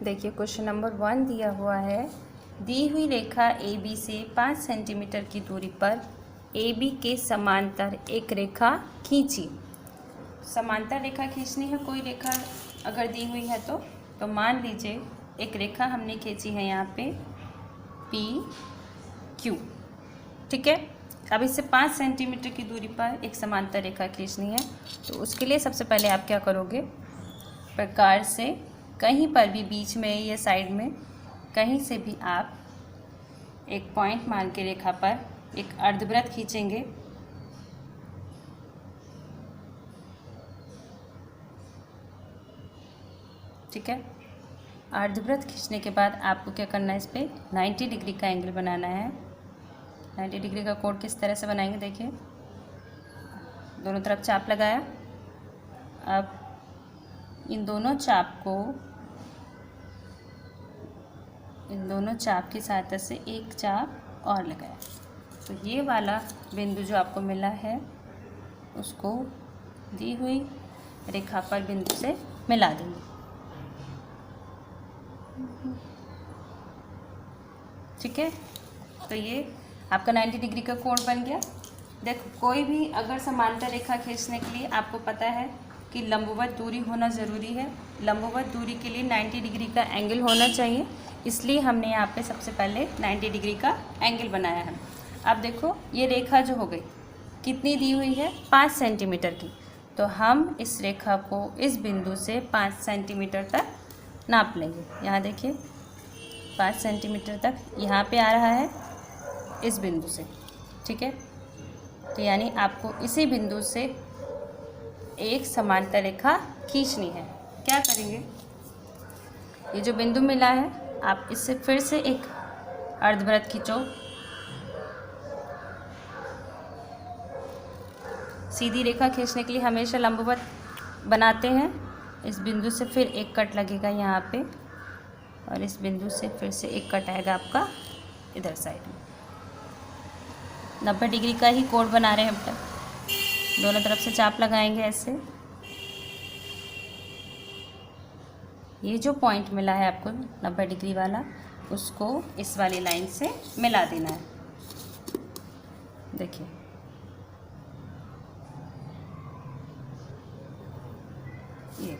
देखिए question number 1 दिया हुआ है, दी हुई रेखा ए बी से 5 सेंटीमीटर की दूरी पर ए बी के समांतर एक रेखा खींची। समांतर रेखा खींचनी है, कोई रेखा अगर दी हुई है तो मान लीजिए एक रेखा हमने खींची है यहाँ पे पी क्यू, ठीक है। अब इससे 5 सेंटीमीटर की दूरी पर एक समांतर रेखा खींचनी है, तो उसके लिए सबसे पहले आप क्या करोगे, प्रकार से कहीं पर भी बीच में या साइड में कहीं से भी आप एक पॉइंट मान के रेखा पर एक अर्धवृत्त खींचेंगे। ठीक है, अर्धवृत्त खींचने के बाद आपको क्या करना है, इस पर 90 डिग्री का एंगल बनाना है। 90 डिग्री का कोण किस तरह से बनाएंगे, देखिए दोनों तरफ चाप लगाया। अब इन दोनों चाप की सहायता से एक चाप और लगाया, तो ये वाला बिंदु जो आपको मिला है उसको दी हुई रेखा पर बिंदु से मिला देंगे। ठीक है, तो ये आपका 90 डिग्री का कोण बन गया। देखो, कोई भी अगर समांतर रेखा खींचने के लिए आपको पता है कि लंबवत दूरी होना ज़रूरी है। लंबवत दूरी के लिए 90 डिग्री का एंगल होना चाहिए, इसलिए हमने यहाँ पे सबसे पहले 90 डिग्री का एंगल बनाया है। अब देखो, ये रेखा जो हो गई कितनी दी हुई है, 5 सेंटीमीटर की, तो हम इस रेखा को इस बिंदु से 5 सेंटीमीटर तक नाप लेंगे। यहाँ देखिए 5 सेंटीमीटर तक यहाँ पे आ रहा है इस बिंदु से, ठीक है। तो यानी आपको इसी बिंदु से एक समांतर रेखा खींचनी है। क्या करेंगे, ये जो बिंदु मिला है आप इससे फिर से एक अर्धवृत्त खींचो। सीधी रेखा खींचने के लिए हमेशा लंबवत बनाते हैं। इस बिंदु से फिर एक कट लगेगा यहाँ पे, और इस बिंदु से फिर से एक कट आएगा आपका इधर साइड में। 90 डिग्री का ही कोण बना रहे हैं हम तक। दोनों तरफ से चाप लगाएंगे ऐसे। ये जो पॉइंट मिला है आपको 90 डिग्री वाला, उसको इस वाली लाइन से मिला देना है। देखिए ये,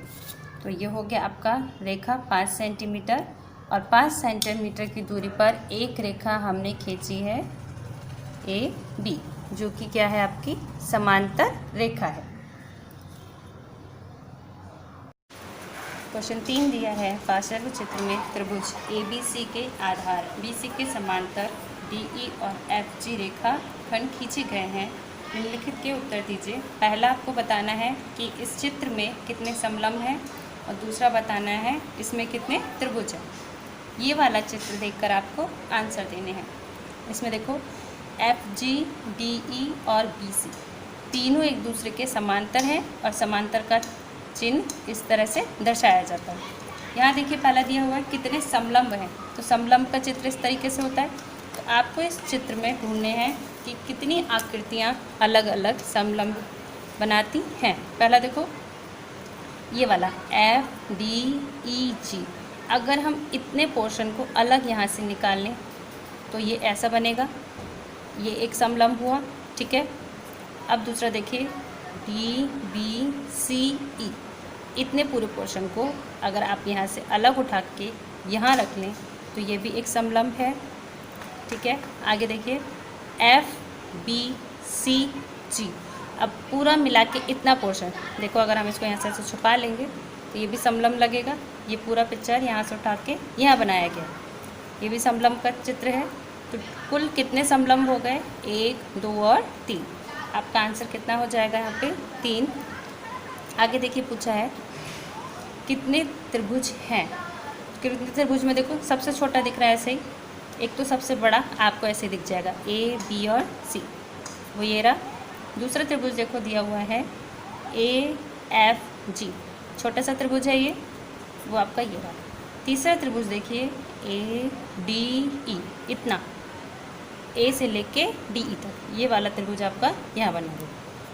तो ये हो गया आपका रेखा 5 सेंटीमीटर, और 5 सेंटीमीटर की दूरी पर एक रेखा हमने खींची है ए बी, जो कि क्या है, आपकी समांतर रेखा है। क्वेश्चन 3 दिया है, पार्श्व चित्र में त्रिभुज ABC के आधार BC के समांतर DE और FG रेखा खंड खींचे गए हैं। निम्नलिखित के उत्तर दीजिए। पहला आपको बताना है कि इस चित्र में कितने समलंब हैं, और दूसरा बताना है इसमें कितने त्रिभुज हैं। ये वाला चित्र देखकर आपको आंसर देने हैं। इसमें देखो FG, DE और BC तीनों एक दूसरे के समांतर हैं, और समांतर का चिन्ह इस तरह से दर्शाया जाता है। यहाँ देखिए पहला दिया हुआ है कितने समलंब हैं, तो समलंब का चित्र इस तरीके से होता है। तो आपको इस चित्र में ढूंढने हैं कि कितनी आकृतियाँ अलग अलग समलंब बनाती हैं। पहला देखो ये वाला FDEG, अगर हम इतने पोर्शन को अलग यहाँ से निकाल लें तो ये ऐसा बनेगा, ये एक समलंब हुआ, ठीक है। अब दूसरा देखिए DBCE, इतने पूरे पोर्शन को अगर आप यहाँ से अलग उठा के यहाँ रख लें तो ये भी एक समलंब है, ठीक है। आगे देखिए FBCG, अब पूरा मिला के इतना पोर्शन देखो, अगर हम इसको यहाँ से छुपा लेंगे तो ये भी समलंब लगेगा। ये पूरा पिक्चर यहाँ से उठा के यहाँ बनाया गया, ये भी समलंब का चित्र है। तो कुल कितने समलंब हो गए, 1, 2 और 3। आपका आंसर कितना हो जाएगा यहाँ पे, 3। आगे देखिए पूछा है कितने त्रिभुज हैं। कितने त्रिभुज में देखो सबसे छोटा दिख रहा है ऐसे ही, एक तो सबसे बड़ा आपको ऐसे दिख जाएगा A, B और C, वो ये रहा। दूसरा त्रिभुज देखो दिया हुआ है AFG, छोटा सा त्रिभुज है ये, वो आपका ये रहा। तीसरा त्रिभुज देखिए ADE, इतना A से लेके DE तक, ये वाला त्रिभुज आपका यहाँ बना हुआ।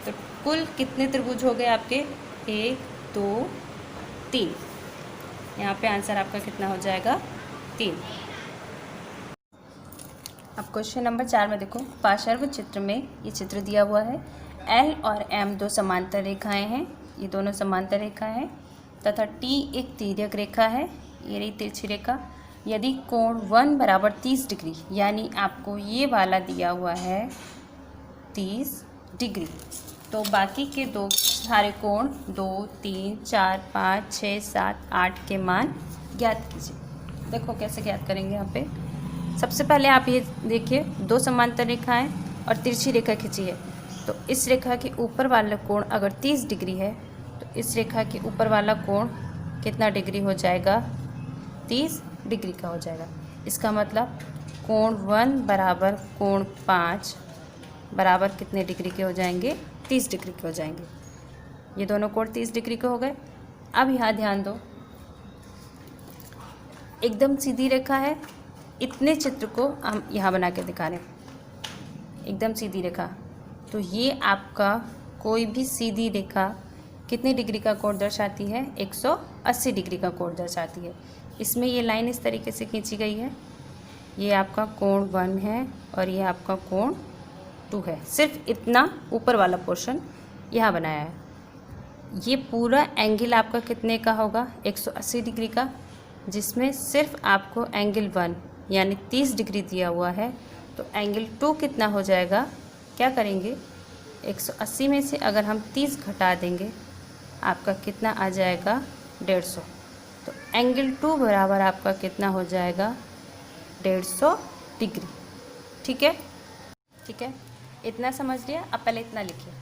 तो कुल कितने त्रिभुज हो गए आपके, 1, 2, 3। यहाँ पे आंसर आपका कितना हो जाएगा 3। अब क्वेश्चन नंबर 4 में देखो, पार्श्व चित्र में ये चित्र दिया हुआ है। L और M दो समांतर रेखाएं हैं, ये दोनों समांतर रेखा हैं, तथा T एक तिर्यक रेखा है, ये रही तिरछी रेखा। यदि कोण 1 बराबर 30 डिग्री, यानी आपको ये वाला दिया हुआ है 30 डिग्री, तो बाकी के दो सारे कोण 2, 3, 4, 5, 6, 7, 8 के मान ज्ञात कीजिए। देखो कैसे ज्ञात करेंगे। यहाँ पे सबसे पहले आप ये देखिए, दो समांतर रेखाएं और तिरछी रेखा खींची है, तो इस रेखा के ऊपर वाला कोण अगर 30 डिग्री है तो इस रेखा के ऊपर वाला कोण कितना डिग्री हो जाएगा, 30 डिग्री का हो जाएगा। इसका मतलब कोण 1 बराबर कोण 5 बराबर कितने डिग्री के हो जाएंगे, 30 डिग्री के हो जाएंगे। ये दोनों कोण 30 डिग्री के हो गए। अब यहाँ ध्यान दो, एकदम सीधी रेखा है, इतने चित्र को हम यहाँ बना के दिखा रहे हैं, एकदम सीधी रेखा। तो ये आपका कोई भी सीधी रेखा कितने डिग्री का कोण दर्शाती है, 180 डिग्री का कोण दर्शाती है। इसमें ये लाइन इस तरीके से खींची गई है, ये आपका कोण 1 है और ये आपका कोण 2 है। सिर्फ इतना ऊपर वाला पोर्शन यहाँ बनाया है। ये पूरा एंगल आपका कितने का होगा, 180 डिग्री का, जिसमें सिर्फ आपको एंगल 1 यानी 30 डिग्री दिया हुआ है। तो एंगल 2 कितना हो जाएगा, क्या करेंगे, 180 में से अगर हम 30 घटा देंगे आपका कितना आ जाएगा, 150। तो एंगल 2 बराबर आपका कितना हो जाएगा, 150 डिग्री। ठीक है, ठीक है, इतना समझ लिया। अब पहले इतना लिखिए,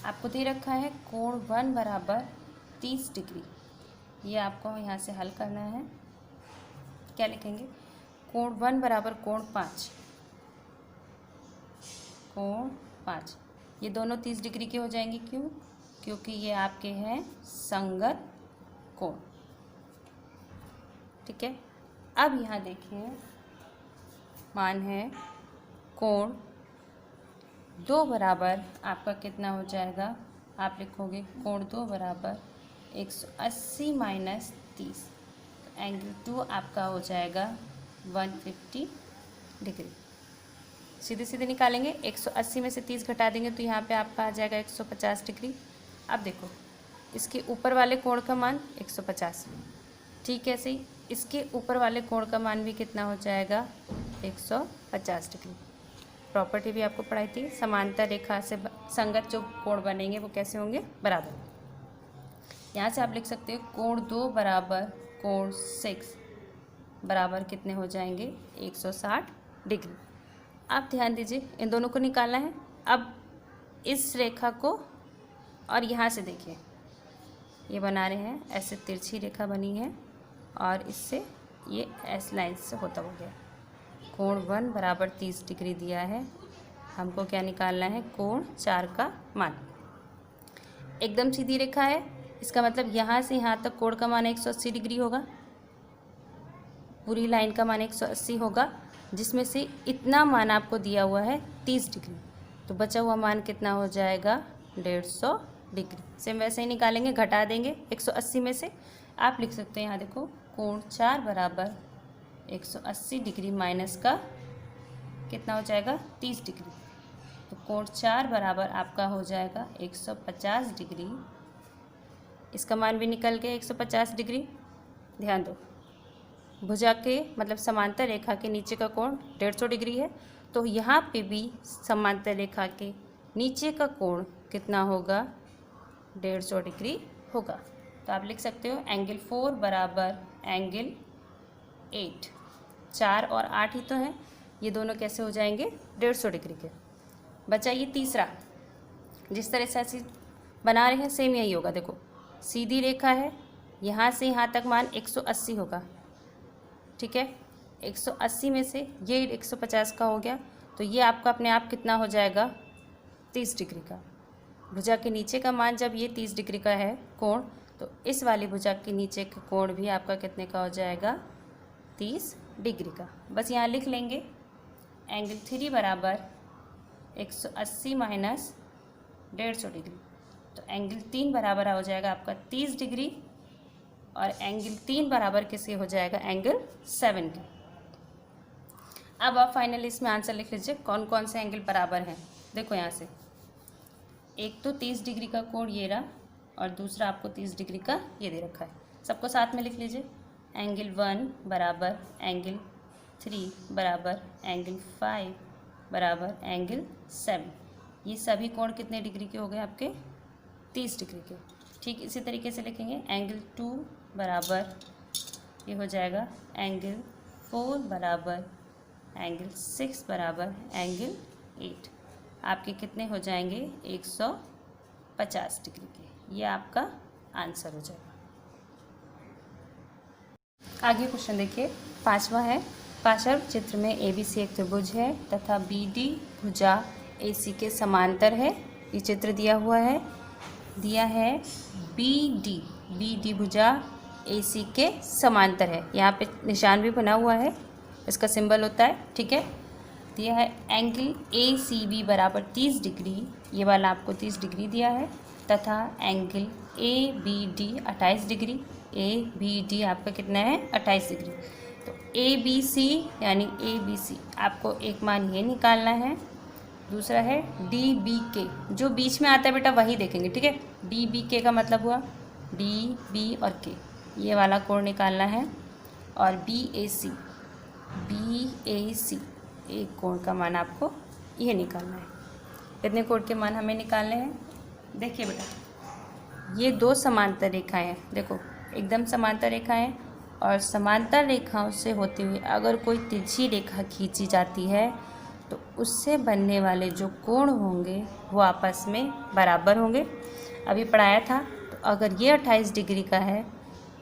आपको दे रखा है कोण 1 बराबर 30 डिग्री। ये आपको यहाँ से हल करना है। क्या लिखेंगे, कोण 1 बराबर कोण 5, कोण 5, ये दोनों 30 डिग्री के हो जाएंगे। क्यों, क्योंकि ये आपके हैं संगत कोण। ठीक है, अब यहाँ देखिए, मान है कोण 2 बराबर आपका कितना हो जाएगा, आप लिखोगे कोण 2 बराबर 180 माइनस 30, तो एंगल 2 आपका हो जाएगा 150 डिग्री। सीधे सीधे निकालेंगे, 180 में से 30 घटा देंगे तो यहाँ पे आपका आ जाएगा 150 डिग्री। अब देखो, इसके ऊपर वाले कोण का मान 150, ठीक है, सही, इसके ऊपर वाले कोण का मान भी कितना हो जाएगा, 150 डिग्री। प्रॉपर्टी भी आपको पढ़ाई थी, समांतर रेखा से संगत जो कोण बनेंगे वो कैसे होंगे, बराबर। यहाँ से आप लिख सकते हो कोण 2 बराबर कोण 6 बराबर कितने हो जाएंगे, 160 डिग्री। आप ध्यान दीजिए, इन दोनों को निकालना है। अब इस रेखा को और यहाँ से देखिए, ये बना रहे हैं, ऐसे तिरछी रेखा बनी है और इससे ये एस लाइन से होता हो गया। कोण 1 बराबर 30 डिग्री दिया है, हमको क्या निकालना है, कोण 4 का मान। एकदम सीधी रेखा है, इसका मतलब यहाँ से यहाँ तक कोण का मान 180 डिग्री होगा, पूरी लाइन का मान 180 होगा, जिसमें से इतना मान आपको दिया हुआ है 30 डिग्री, तो बचा हुआ मान कितना हो जाएगा, 150 डिग्री। सेम वैसे ही निकालेंगे, घटा देंगे 180 में से। आप लिख सकते हैं, यहाँ देखो, कोण 4 बराबर 180 डिग्री माइनस का कितना हो जाएगा, 30 डिग्री, तो कोण 4 बराबर आपका हो जाएगा 150 डिग्री। इसका मान भी निकल गया 150 डिग्री। ध्यान दो, भुजा के मतलब समांतर रेखा के नीचे का कोण 150 डिग्री है, तो यहाँ पे भी समांतर रेखा के नीचे का कोण कितना होगा, 150 डिग्री होगा। तो आप लिख सकते हो एंगल 4 बराबर एंगल 8, 4 और 8 ही तो हैं, ये दोनों कैसे हो जाएंगे, 150 डिग्री के। बचा ये तीसरा, जिस तरह से ऐसे बना रहे हैं सेम यही होगा। देखो, सीधी रेखा है, यहाँ से यहाँ तक मान 180 होगा, ठीक है, 180 में से ये 150 का हो गया, तो ये आपका अपने आप कितना हो जाएगा, 30 डिग्री का। भुजा के नीचे का मान जब ये 30 डिग्री का है कोण, तो इस वाली भुजा के नीचे का कोण भी आपका कितने का हो जाएगा, 30 डिग्री का। बस यहाँ लिख लेंगे एंगल 3 बराबर 180 माइनस 150 डिग्री, तो एंगल 3 बराबर हो जाएगा आपका 30 डिग्री और एंगल 3 बराबर किसके हो जाएगा, एंगल 7 के। अब आप फाइनली इसमें आंसर लिख लीजिए कौन कौन से एंगल बराबर हैं। देखो यहाँ से एक तो 30 डिग्री का कोण ये रहा और दूसरा आपको 30 डिग्री का ये दे रखा है। सबको साथ में लिख लीजिए, एंगल 1 बराबर एंगल 3 बराबर एंगल 5 बराबर एंगल 7। ये सभी कोण कितने डिग्री के हो गए आपके, 30 डिग्री के। ठीक इसी तरीके से लिखेंगे एंगल 2 बराबर ये हो जाएगा एंगल 4 बराबर एंगल 6 बराबर एंगल 8। आपके कितने हो जाएंगे, 150 डिग्री के। ये आपका आंसर हो जाएगा। आगे क्वेश्चन देखिए, 5वां है, पार्श्व चित्र में ABC एक त्रिभुज है तथा BD भुजा AC के समांतर है। ये चित्र दिया हुआ है, दिया है BD भुजा AC के समांतर है। यहाँ पे निशान भी बना हुआ है, इसका सिंबल होता है, ठीक है। दिया है एंगल ACB बराबर 30 डिग्री, ये वाला आपको 30 डिग्री दिया है, तथा एंगल ABD 28 डिग्री। ABD आपका कितना है, 28 डिग्री। तो ABC यानी ABC आपको एक मान ये निकालना है, दूसरा है DBK, जो बीच में आता है बेटा वही देखेंगे, ठीक है। DBK का मतलब हुआ DB और K, ये वाला कोण निकालना है। और BAC एक कोण का मान आपको ये निकालना है। कितने कोण के मान हमें निकालने हैं, देखिए बेटा, ये दो समांतर रेखाएं हैं, देखो एकदम समांतर रेखाएं, और समांतर रेखाओं से होते हुए अगर कोई तिरछी रेखा खींची जाती है तो उससे बनने वाले जो कोण होंगे वो आपस में बराबर होंगे। अभी पढ़ाया था, तो अगर ये 28 डिग्री का है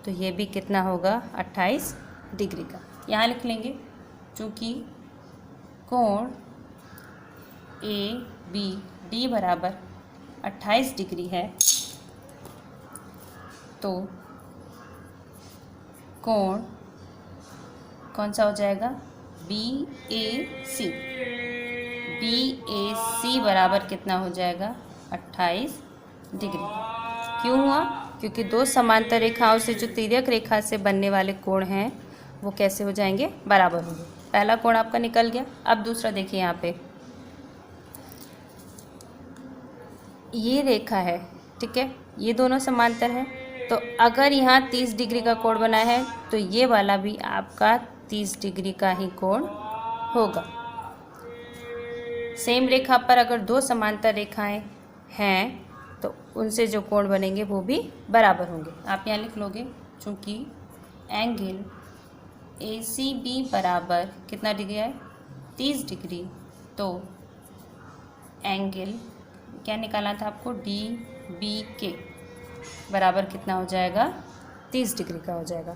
तो ये भी कितना होगा, 28 डिग्री का। यहाँ लिख लेंगे, चूँकि कोण ABD बराबर 28 डिग्री है तो कोण कौन सा हो जाएगा, BAC बराबर कितना हो जाएगा, 28 डिग्री। क्यों हुआ, क्योंकि दो समांतर रेखाओं से जो तिर्यक रेखा से बनने वाले कोण हैं वो कैसे हो जाएंगे, बराबर होंगे। पहला कोण आपका निकल गया। अब दूसरा देखिए, यहाँ पे ये रेखा है, ठीक है, ये दोनों समांतर है, तो अगर यहाँ 30 डिग्री का कोण बना है तो ये वाला भी आपका 30 डिग्री का ही कोण होगा। सेम रेखा पर अगर दो समांतर रेखाएं हैं तो उनसे जो कोण बनेंगे वो भी बराबर होंगे। आप यहाँ लिख लोगे, चूँकि एंगल ACB बराबर कितना डिग्री है, 30 डिग्री, तो एंगल क्या निकालना था आपको, DBK बराबर कितना हो जाएगा, 30 डिग्री का हो जाएगा।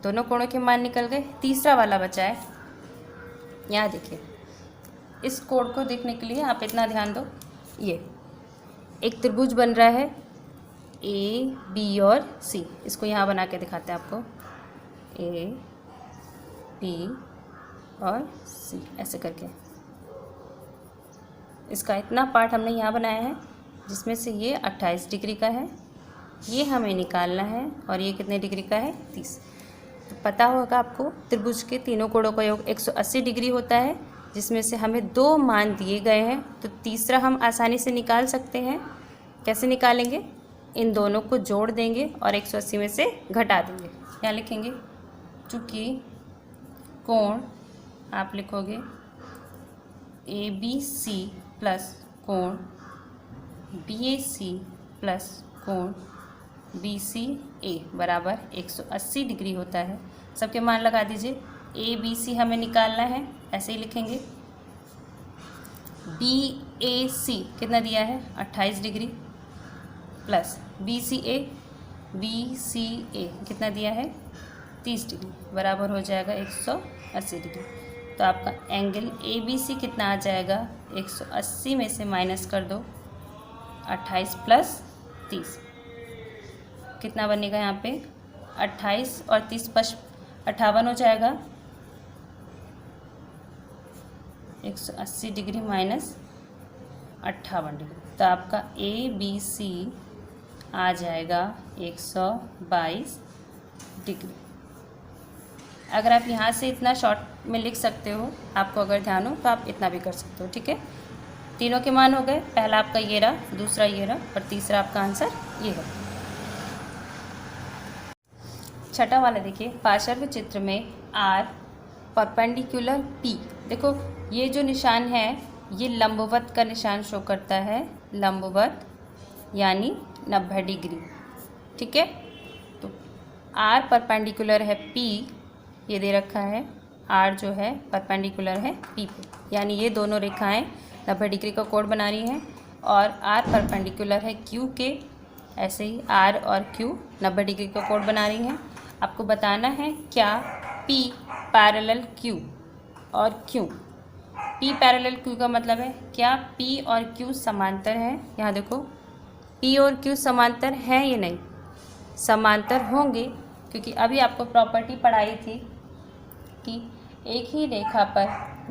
दोनों कोणों के मान निकल गए। तीसरा वाला बचा है, यहाँ देखिए, इस कोण को देखने के लिए आप इतना ध्यान दो, ये एक त्रिभुज बन रहा है A, B और C। इसको यहाँ बना के दिखाते हैं आपको, A, B और C ऐसे करके। इसका इतना पार्ट हमने यहाँ बनाया है जिसमें से ये 28 डिग्री का है, ये हमें निकालना है, और ये कितने डिग्री का है, 30। तो पता होगा आपको, त्रिभुज के तीनों कोणों का योग 180 डिग्री होता है, जिसमें से हमें दो मान दिए गए हैं, तो तीसरा हम आसानी से निकाल सकते हैं। कैसे निकालेंगे, इन दोनों को जोड़ देंगे और 180 में से घटा देंगे। क्या लिखेंगे, चूँकि कोण आप लिखोगे ABC प्लस कोण BAC प्लस कोण BCA बराबर 180 डिग्री होता है। सबके मान लगा दीजिए। ABC हमें निकालना है, ऐसे ही लिखेंगे। BAC कितना दिया है, 28 डिग्री, प्लस BCA कितना दिया है, 30 डिग्री, बराबर हो जाएगा 180 डिग्री। तो आपका एंगल ABC कितना आ जाएगा, 180 में से माइनस कर दो 28 प्लस 30, कितना बनेगा यहाँ पे, 28 और 30 58 हो जाएगा। 180 डिग्री माइनस 58 डिग्री, तो आपका ABC आ जाएगा 122 डिग्री। अगर आप यहाँ से इतना शॉर्ट में लिख सकते हो, आपको अगर ध्यान हो तो आप इतना भी कर सकते हो। ठीक है, तीनों के मान हो गए। पहला आपका ये रहा, दूसरा ये रहा और तीसरा आपका आंसर ये है। छठा वाला देखिए, पार्श्व चित्र में R परपेंडिकुलर P। देखो ये जो निशान है ये लंबवत का निशान शो करता है, लंबवत यानी 90 डिग्री। ठीक है, तो R परपेंडिकुलर है P, ये दे रखा है R जो है परपेंडिकुलर है P पे, यानी ये दोनों रेखाएं 90 डिग्री का कोण बना रही हैं। और R परपेंडिकुलर है Q के, ऐसे ही R और Q 90 डिग्री का कोण बना रही हैं। आपको बताना है क्या P पैरेलल Q और Q। P पैरेलल Q का मतलब है क्या P और Q समांतर है। यहाँ देखो P और Q समांतर हैं या नहीं, समांतर होंगे, क्योंकि अभी आपको प्रॉपर्टी पढ़ाई थी कि एक ही रेखा पर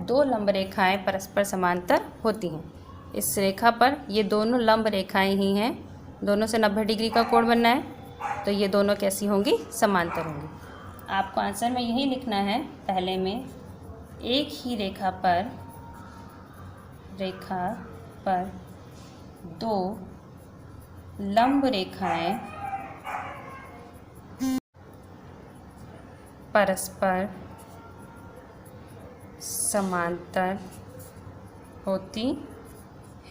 दो लंब रेखाएं परस्पर समांतर होती हैं। इस रेखा पर ये दोनों लंब रेखाएं ही हैं, दोनों से 90 डिग्री का कोण बनना है, तो ये दोनों कैसी होंगी, समांतर होंगी। आपको आंसर में यही लिखना है पहले में, एक ही रेखा पर दो लंब रेखाएं परस्पर समांतर होती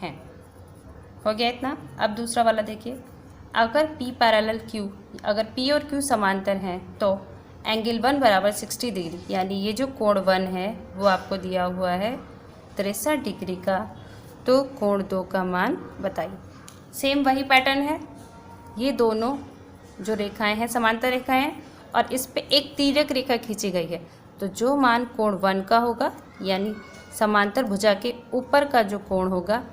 हैं। हो गया इतना। अब दूसरा वाला देखिए, अगर P पैरेलल Q, अगर P और Q समांतर हैं तो एंगल 1 बराबर 60 डिग्री, यानी ये जो कोण 1 है वो आपको दिया हुआ है 63 डिग्री का, तो कोण 2 का मान बताइए। सेम वही पैटर्न है, ये दोनों जो रेखाएं हैं समांतर रेखाएं हैं और इस पे एक तिर्यक रेखा खींची गई है, तो जो मान कोण 1 का होगा, यानी समांतर भुजा के ऊपर का जो कोण होगा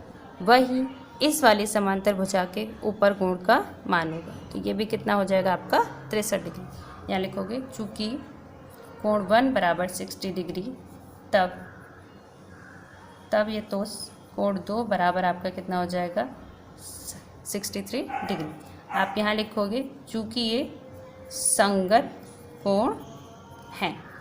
वही इस वाली समांतर भुजा के ऊपर कोण का मान होगा। तो ये भी कितना हो जाएगा आपका 63 डिग्री। यहाँ लिखोगे चूँकि कोण 1 बराबर 60 डिग्री, तब ये तो कोण 2 बराबर आपका कितना हो जाएगा 63 डिग्री। आप यहाँ लिखोगे चूँकि ये संगत कोण हैं।